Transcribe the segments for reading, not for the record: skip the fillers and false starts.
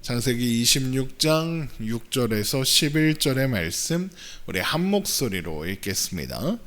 창세기 26장 6절에서 11절의 말씀 우리 한 목소리로 읽겠습니다.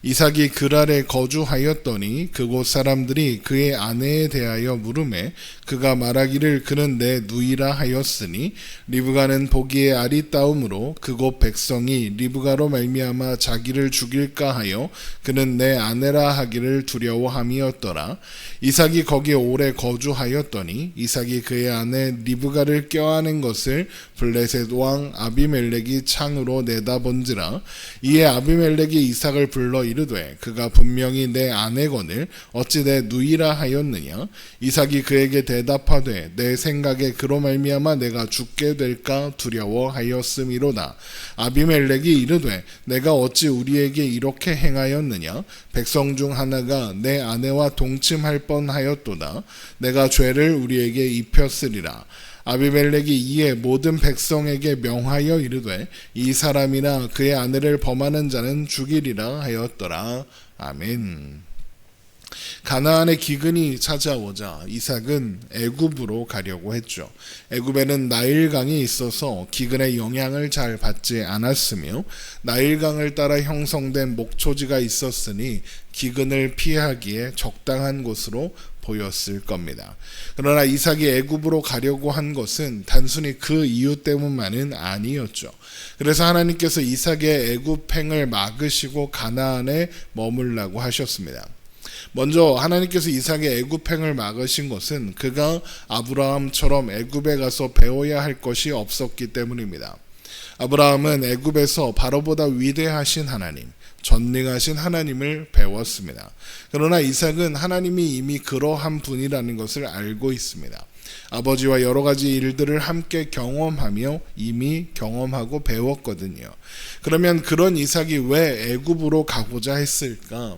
이삭이 그랄에 거주하였더니 그곳 사람들이 그의 아내에 대하여 물으매 그가 말하기를 그는 내 누이라 하였으니 리브가는 보기에 아리따움으로 그곳 백성이 리브가로 말미암아 자기를 죽일까 하여 그는 내 아내라 하기를 두려워함이었더라. 이삭이 거기에 오래 거주하였더니 이삭이 그의 아내 리브가를 껴안은 것을 블레셋 왕 아비멜렉이 창으로 내다본지라. 이에 아비멜렉이 이삭을 불러 이르되 그가 분명히 내 아내거늘 어찌 내 누이라 하였느냐. 이삭이 그에게 대답하되 내 생각에 그로 말미암아 내가 죽게 될까 두려워하였음이로다. 아비멜렉이 이르되 내가 어찌 우리에게 이렇게 행하였느냐. 백성 중 하나가 내 아내와 동침할 뻔하였도다. 내가 죄를 우리에게 입혔으리라. 아비멜렉이 이에 모든 백성에게 명하여 이르되 이 사람이나 그의 아내를 범하는 자는 죽이리라 하였더라. 아멘. 가나안의 기근이 찾아오자 이삭은 애굽으로 가려고 했죠. 애굽에는 나일강이 있어서 기근의 영향을 잘 받지 않았으며 나일강을 따라 형성된 목초지가 있었으니 기근을 피하기에 적당한 곳으로 보였을 겁니다. 그러나 이삭이 애굽으로 가려고 한 것은 단순히 그 이유 때문만은 아니었죠. 그래서 하나님께서 이삭의 애굽행을 막으시고 가나안에 머물라고 하셨습니다. 먼저 하나님께서 이삭의 애굽행을 막으신 것은 그가 아브라함처럼 애굽에 가서 배워야 할 것이 없었기 때문입니다. 아브라함은 애굽에서 바로보다 위대하신 하나님, 전능하신 하나님을 배웠습니다. 그러나 이삭은 하나님이 이미 그러한 분이라는 것을 알고 있습니다. 아버지와 여러 가지 일들을 함께 경험하며 이미 경험하고 배웠거든요. 그러면 그런 이삭이 왜 애굽으로 가고자 했을까?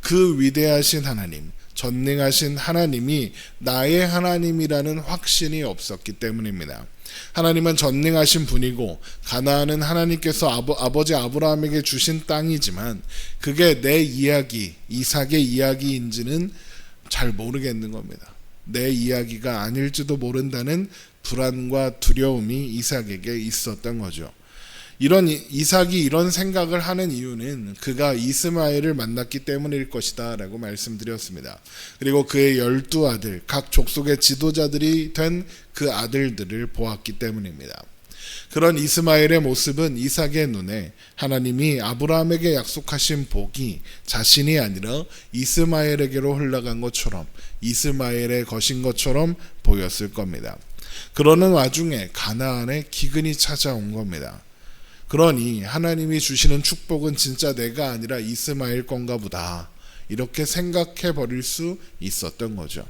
그 위대하신 하나님, 전능하신 하나님이 나의 하나님이라는 확신이 없었기 때문입니다. 하나님은 전능하신 분이고 가나안은 하나님께서 아버지 아브라함에게 주신 땅이지만 그게 내 이야기, 이삭의 이야기인지는 잘 모르겠는 겁니다. 내 이야기가 아닐지도 모른다는 불안과 두려움이 이삭에게 있었던 거죠. 이삭이 이런 생각을 하는 이유는 그가 이스마엘을 만났기 때문일 것이다 라고 말씀드렸습니다. 그리고 그의 12아들, 각 족속의 지도자들이 된 그 아들들을 보았기 때문입니다. 그런 이스마엘의 모습은 이삭의 눈에 하나님이 아브라함에게 약속하신 복이 자신이 아니라 이스마엘에게로 흘러간 것처럼 이스마엘의 것인 것처럼 보였을 겁니다. 그러는 와중에 가나안에 기근이 찾아온 겁니다. 그러니 하나님이 주시는 축복은 진짜 내가 아니라 이스마엘 건가 보다 이렇게 생각해 버릴 수 있었던 거죠.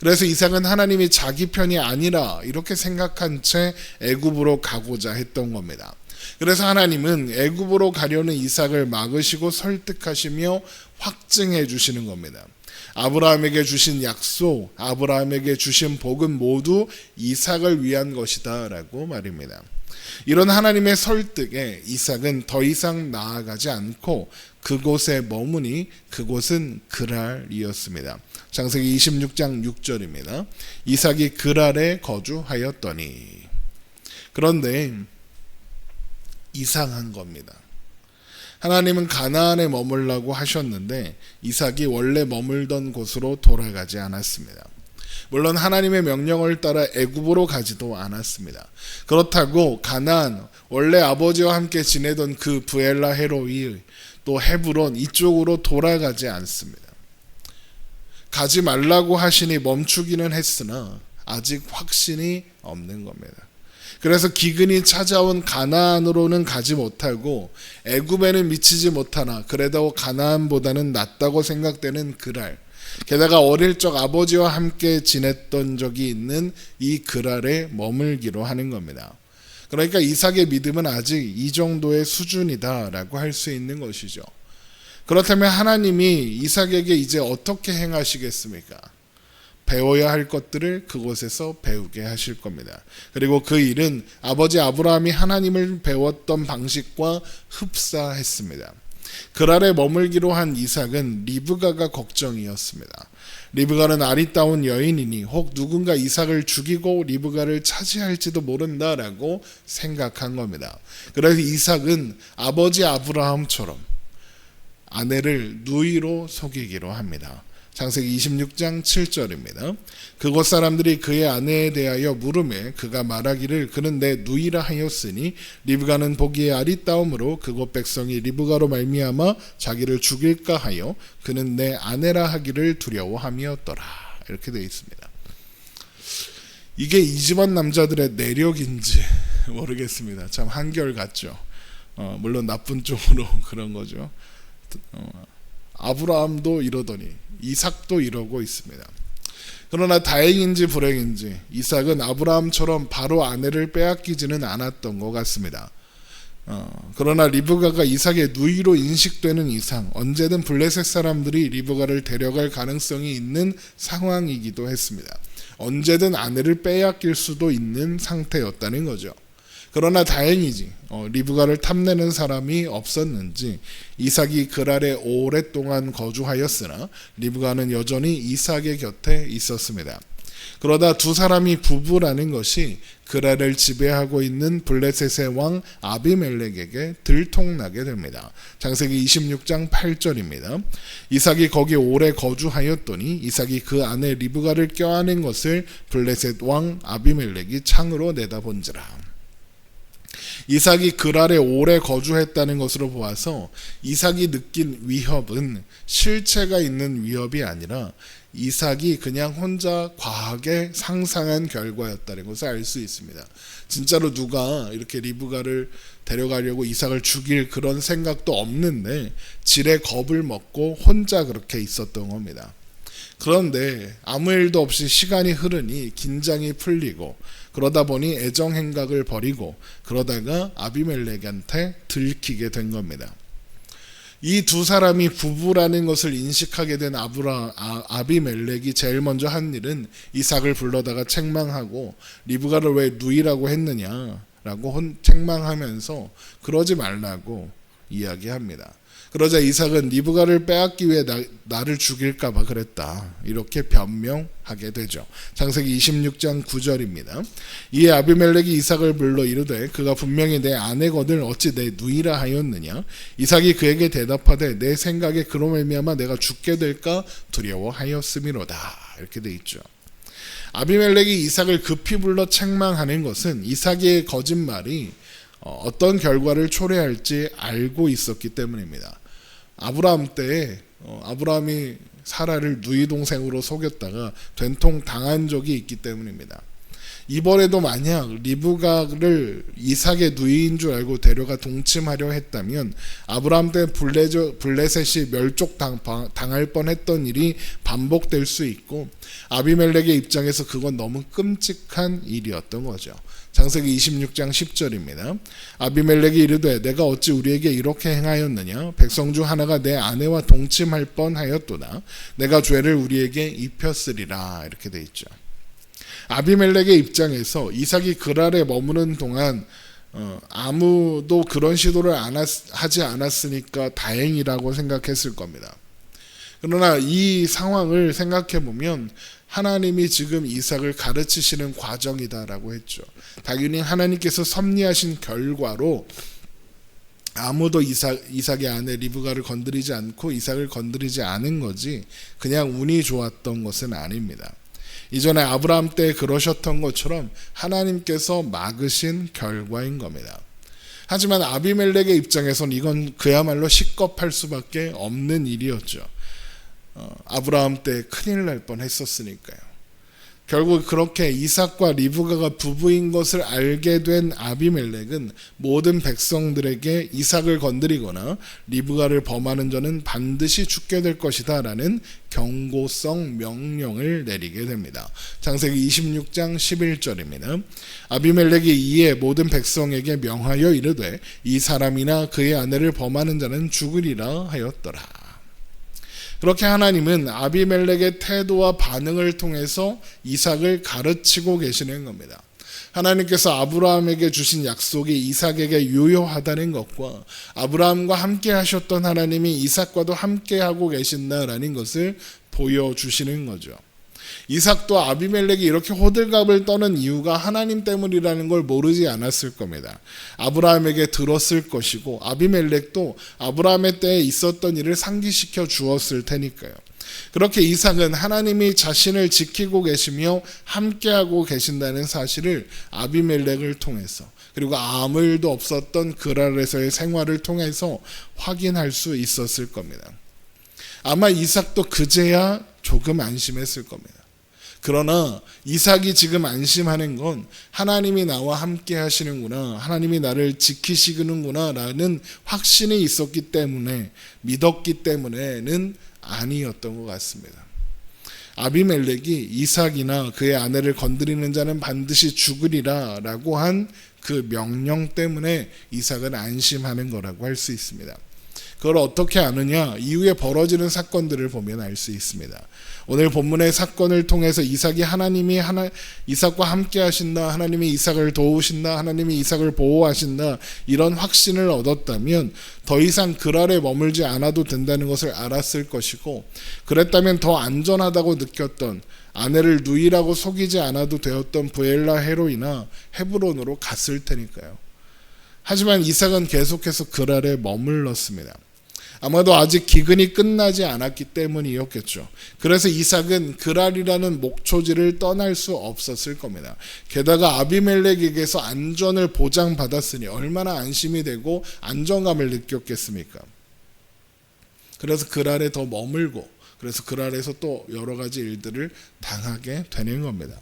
그래서 이삭은 하나님이 자기 편이 아니라 이렇게 생각한 채 애굽으로 가고자 했던 겁니다. 그래서 하나님은 애굽으로 가려는 이삭을 막으시고 설득하시며 확증해 주시는 겁니다. 아브라함에게 주신 약속, 아브라함에게 주신 복은 모두 이삭을 위한 것이다 라고 말입니다. 이런 하나님의 설득에 이삭은 더 이상 나아가지 않고 그곳에 머무니 그곳은 그랄이었습니다. 창세기 26장 6절입니다. 이삭이 그랄에 거주하였더니. 그런데 이상한 겁니다. 하나님은 가나안에 머물라고 하셨는데 이삭이 원래 머물던 곳으로 돌아가지 않았습니다. 물론 하나님의 명령을 따라 애굽으로 가지도 않았습니다. 그렇다고 가나안, 원래 아버지와 함께 지내던 그 브엘라 헤로이, 또 헤브론 이쪽으로 돌아가지 않습니다. 가지 말라고 하시니 멈추기는 했으나 아직 확신이 없는 겁니다. 그래서 기근이 찾아온 가나안으로는 가지 못하고 애굽에는 미치지 못하나 그래도 가나안보다는 낫다고 생각되는 그랄, 게다가 어릴 적 아버지와 함께 지냈던 적이 있는 이 그랄에 머물기로 하는 겁니다. 그러니까 이삭의 믿음은 아직 이 정도의 수준이다라고 할 수 있는 것이죠. 그렇다면 하나님이 이삭에게 이제 어떻게 행하시겠습니까? 배워야 할 것들을 그곳에서 배우게 하실 겁니다. 그리고 그 일은 아버지 아브라함이 하나님을 배웠던 방식과 흡사했습니다. 그랄에 머물기로 한 이삭은 리브가가 걱정이었습니다. 리브가는 아리따운 여인이니 혹 누군가 이삭을 죽이고 리브가를 차지할지도 모른다라고 생각한 겁니다. 그래서 이삭은 아버지 아브라함처럼 아내를 누이로 속이기로 합니다. 창세기 26장 7절입니다. 그곳 사람들이 그의 아내에 대하여 물으매 그가 말하기를 그는 내 누이라 하였으니 리브가는 보기에 아리따움으로 그곳 백성이 리브가로 말미암아 자기를 죽일까 하여 그는 내 아내라 하기를 두려워함이었더라. 이렇게 되어 있습니다. 이게 이 집안 남자들의 내력인지 모르겠습니다. 참 한결같죠. 물론 나쁜 쪽으로 그런 거죠. 아브라함도 이러더니 이삭도 이러고 있습니다. 그러나 다행인지 불행인지 이삭은 아브라함처럼 바로 아내를 빼앗기지는 않았던 것 같습니다. 그러나 리브가가 이삭의 누이로 인식되는 이상 언제든 블레셋 사람들이 리브가를 데려갈 가능성이 있는 상황이기도 했습니다. 언제든 아내를 빼앗길 수도 있는 상태였다는 거죠. 그러나 다행이지 리브가를 탐내는 사람이 없었는지 이삭이 그랄에 오랫동안 거주하였으나 리브가는 여전히 이삭의 곁에 있었습니다. 그러다 두 사람이 부부라는 것이 그랄을 지배하고 있는 블레셋의 왕 아비멜렉에게 들통나게 됩니다. 창세기 26장 8절입니다. 이삭이 거기 오래 거주하였더니 이삭이 그 아내 리브가를 껴안은 것을 블레셋 왕 아비멜렉이 창으로 내다본지라. 이삭이 그랄에 오래 거주했다는 것으로 보아서 이삭이 느낀 위협은 실체가 있는 위협이 아니라 이삭이 그냥 혼자 과하게 상상한 결과였다는 것을 알 수 있습니다. 진짜로 누가 이렇게 리브가를 데려가려고 이삭을 죽일 그런 생각도 없는데 지레 겁을 먹고 혼자 그렇게 있었던 겁니다. 그런데 아무 일도 없이 시간이 흐르니 긴장이 풀리고 그러다 보니 애정 행각을 버리고 그러다가 아비멜렉한테 들키게 된 겁니다. 이 두 사람이 부부라는 것을 인식하게 된 아비멜렉이 제일 먼저 한 일은 이삭을 불러다가 책망하고 리브가를 왜 누이라고 했느냐라고 책망하면서 그러지 말라고 이야기합니다. 그러자 이삭은 리브가를 빼앗기 위해 나를 죽일까 봐 그랬다. 이렇게 변명하게 되죠. 창세기 26장 9절입니다. 이에 아비멜렉이 이삭을 불러 이르되 그가 분명히 내 아내거늘 어찌 내 누이라 하였느냐. 이삭이 그에게 대답하되 내 생각에 그로 말미암아 내가 죽게 될까 두려워하였음이로다. 이렇게 돼 있죠. 아비멜렉이 이삭을 급히 불러 책망하는 것은 이삭의 거짓말이 어떤 결과를 초래할지 알고 있었기 때문입니다. 아브라함 때에 아브라함이 사라를 누이 동생으로 속였다가 된통 당한 적이 있기 때문입니다. 이번에도 만약 리브가를 이삭의 누이인 줄 알고 데려가 동침하려 했다면 아브라함 때 블레셋이 멸족당할 뻔했던 일이 반복될 수 있고 아비멜렉의 입장에서 그건 너무 끔찍한 일이었던 거죠. 창세기 26장 10절입니다. 아비멜렉이 이르되 내가 어찌 우리에게 이렇게 행하였느냐. 백성 중 하나가 내 아내와 동침할 뻔하였도다. 내가 죄를 우리에게 입혔으리라. 이렇게 돼 있죠. 아비멜렉의 입장에서 이삭이 그랄에 머무는 동안 아무도 그런 시도를 하지 않았으니까 다행이라고 생각했을 겁니다. 그러나 이 상황을 생각해 보면 하나님이 지금 이삭을 가르치시는 과정이다라고 했죠. 당연히 하나님께서 섭리하신 결과로 아무도 이삭의 아내 리브가를 건드리지 않고 이삭을 건드리지 않은 거지 그냥 운이 좋았던 것은 아닙니다. 이전에 아브라함 때 그러셨던 것처럼 하나님께서 막으신 결과인 겁니다. 하지만 아비멜렉의 입장에선 이건 그야말로 식겁할 수밖에 없는 일이었죠. 아브라함 때 큰일 날 뻔했었으니까요. 결국 그렇게 이삭과 리브가가 부부인 것을 알게 된 아비멜렉은 모든 백성들에게 이삭을 건드리거나 리브가를 범하는 자는 반드시 죽게 될 것이다 라는 경고성 명령을 내리게 됩니다. 창세기 26장 11절입니다. 아비멜렉이 이에 모든 백성에게 명하여 이르되 이 사람이나 그의 아내를 범하는 자는 죽으리라 하였더라. 그렇게 하나님은 아비멜렉의 태도와 반응을 통해서 이삭을 가르치고 계시는 겁니다. 하나님께서 아브라함에게 주신 약속이 이삭에게 유효하다는 것과 아브라함과 함께 하셨던 하나님이 이삭과도 함께 하고 계신다라는 것을 보여주시는 거죠. 이삭도 아비멜렉이 이렇게 호들갑을 떠는 이유가 하나님 때문이라는 걸 모르지 않았을 겁니다. 아브라함에게 들었을 것이고 아비멜렉도 아브라함의 때에 있었던 일을 상기시켜 주었을 테니까요. 그렇게 이삭은 하나님이 자신을 지키고 계시며 함께하고 계신다는 사실을 아비멜렉을 통해서 그리고 아무 일도 없었던 그랄에서의 생활을 통해서 확인할 수 있었을 겁니다. 아마 이삭도 그제야 조금 안심했을 겁니다. 그러나 이삭이 지금 안심하는 건 하나님이 나와 함께 하시는구나, 하나님이 나를 지키시는구나 라는 확신이 있었기 때문에, 믿었기 때문에는 아니었던 것 같습니다. 아비멜렉이 이삭이나 그의 아내를 건드리는 자는 반드시 죽으리라 라고 한 그 명령 때문에 이삭은 안심하는 거라고 할 수 있습니다. 그걸 어떻게 아느냐? 이후에 벌어지는 사건들을 보면 알 수 있습니다. 오늘 본문의 사건을 통해서 이삭과 함께 하신다, 하나님이 이삭을 도우신다, 하나님이 이삭을 보호하신다, 이런 확신을 얻었다면 더 이상 그랄에 머물지 않아도 된다는 것을 알았을 것이고, 그랬다면 더 안전하다고 느꼈던, 아내를 누이라고 속이지 않아도 되었던 브엘라 헤로이나 헤브론으로 갔을 테니까요. 하지만 이삭은 계속해서 그랄에 머물렀습니다. 아마도 아직 기근이 끝나지 않았기 때문이었겠죠. 그래서 이삭은 그랄이라는 목초지를 떠날 수 없었을 겁니다. 게다가 아비멜렉에게서 안전을 보장받았으니 얼마나 안심이 되고 안정감을 느꼈겠습니까? 그래서 그랄에 더 머물고, 그래서 그랄에서 또 여러 가지 일들을 당하게 되는 겁니다.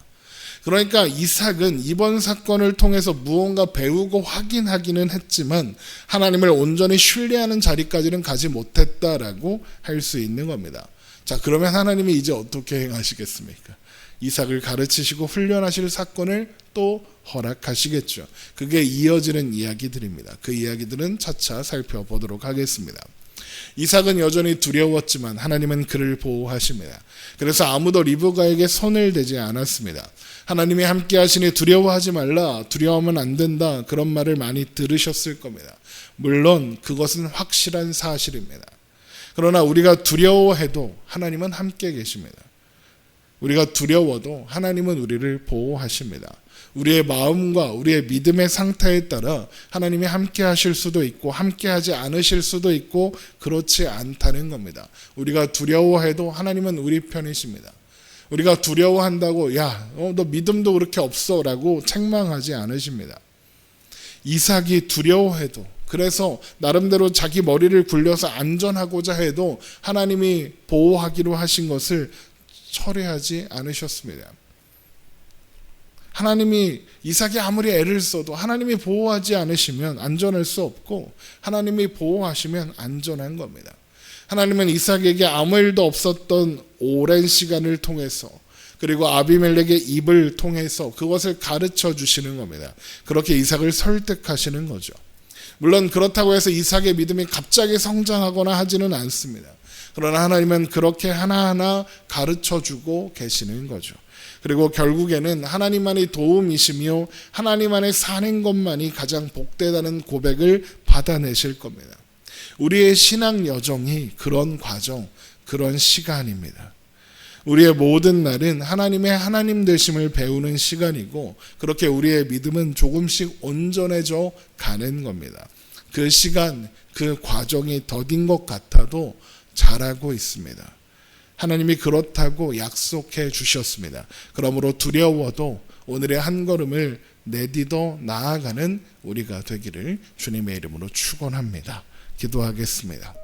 그러니까 이삭은 이번 사건을 통해서 무언가 배우고 확인하기는 했지만 하나님을 온전히 신뢰하는 자리까지는 가지 못했다라고 할 수 있는 겁니다. 자, 그러면 하나님이 이제 어떻게 행하시겠습니까? 이삭을 가르치시고 훈련하실 사건을 또 허락하시겠죠. 그게 이어지는 이야기들입니다. 그 이야기들은 차차 살펴보도록 하겠습니다. 이삭은 여전히 두려웠지만 하나님은 그를 보호하십니다. 그래서 아무도 리브가에게 손을 대지 않았습니다. 하나님이 함께 하시니 두려워하지 말라, 두려워하면 안 된다, 그런 말을 많이 들으셨을 겁니다. 물론 그것은 확실한 사실입니다. 그러나 우리가 두려워해도 하나님은 함께 계십니다. 우리가 두려워도 하나님은 우리를 보호하십니다. 우리의 마음과 우리의 믿음의 상태에 따라 하나님이 함께 하실 수도 있고 함께 하지 않으실 수도 있고 그렇지 않다는 겁니다. 우리가 두려워해도 하나님은 우리 편이십니다. 우리가 두려워한다고 너 믿음도 그렇게 없어 라고 책망하지 않으십니다. 이삭이 두려워해도, 그래서 나름대로 자기 머리를 굴려서 안전하고자 해도 하나님이 보호하기로 하신 것을 철회하지 않으셨습니다. 하나님이, 이삭이 아무리 애를 써도 하나님이 보호하지 않으시면 안전할 수 없고 하나님이 보호하시면 안전한 겁니다. 하나님은 이삭에게 아무 일도 없었던 오랜 시간을 통해서, 그리고 아비멜렉의 입을 통해서 그것을 가르쳐 주시는 겁니다. 그렇게 이삭을 설득하시는 거죠. 물론 그렇다고 해서 이삭의 믿음이 갑자기 성장하거나 하지는 않습니다. 그러나 하나님은 그렇게 하나하나 가르쳐 주고 계시는 거죠. 그리고 결국에는 하나님만이 도움이시며 하나님 안에 사는 것만이 가장 복되다는 고백을 받아내실 겁니다. 우리의 신앙 여정이 그런 과정, 그런 시간입니다. 우리의 모든 날은 하나님의 하나님 되심을 배우는 시간이고, 그렇게 우리의 믿음은 조금씩 온전해져 가는 겁니다. 그 시간, 그 과정이 더딘 것 같아도 잘하고 있습니다. 하나님이 그렇다고 약속해 주셨습니다. 그러므로 두려워도 오늘의 한 걸음을 내디뎌 나아가는 우리가 되기를 주님의 이름으로 축원합니다. 기도하겠습니다.